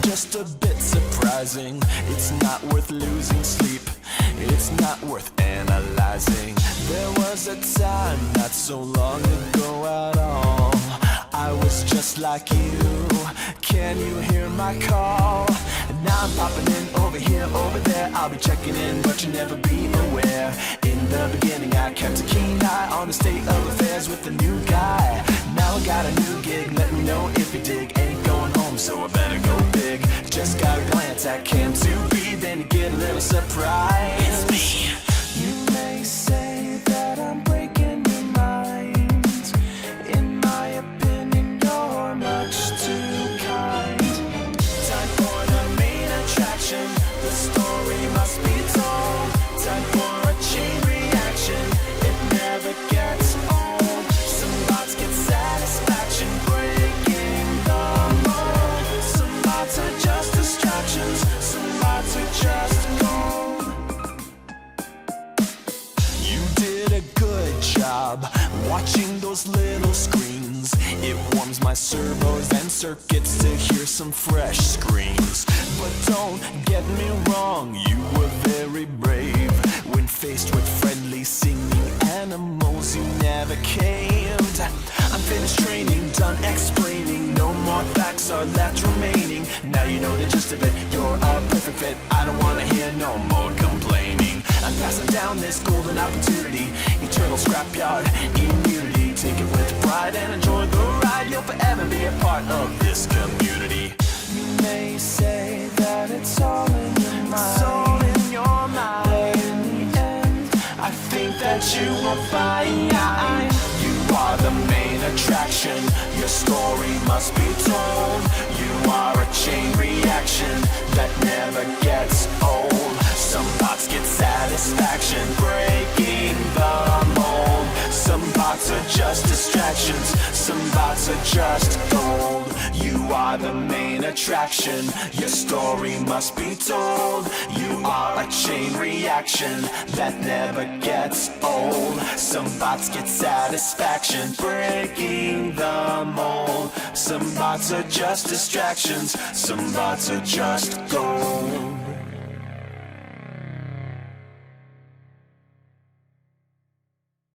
just a bit surprising. It's not worth losing sleep, it's not worth analyzing. There was a time not so long ago at all, I was just like you. Can you hear my call? And now I'm popping in over here, over there. I'll be checking in, but you'll never be aware. In the beginning I kept a keen eye on the state of affairs with the new guy. Now I got a new gig, let me know if you dig. Ain't going home, so I better go big. Just gotta glance at Cam to be, then you get a little surprise. It's me. You may say that I'm breaking your mind. In my opinion, you're much too kind. Time for the main attraction, the story must be told. Time for a chain reaction, it never gets old. Some bots get satisfaction, breaking the mold. Some bots are just distractions, some bots are just gold. You did a good job watching those little screens. It warms my servos and circuits to hear some fresh screams. But don't get me wrong, you were very brave. When faced with friendly singing animals, you never caved. I'm finished training, done explaining. No more facts are left remaining. Now you know the gist of it, you're a perfect fit. I don't wanna hear no more complaining. I'm passing down this golden opportunity, eternal scrapyard immunity. Take it with pride and enjoy the ride. You'll forever be a part of this community. You may say that it's all in your mind, it's all in your mind. But in the end, I think that you will find you are the main attraction. Your story must be told. You are a chain reaction that never gets old. Some bots get satisfaction, breaking the mold. Some bots are just distractions, some bots are just gold. You are the main attraction, your story must be told. You are a chain reaction that never gets old. Some bots get satisfaction, breaking the mold. Some bots are just distractions, some bots are just gold.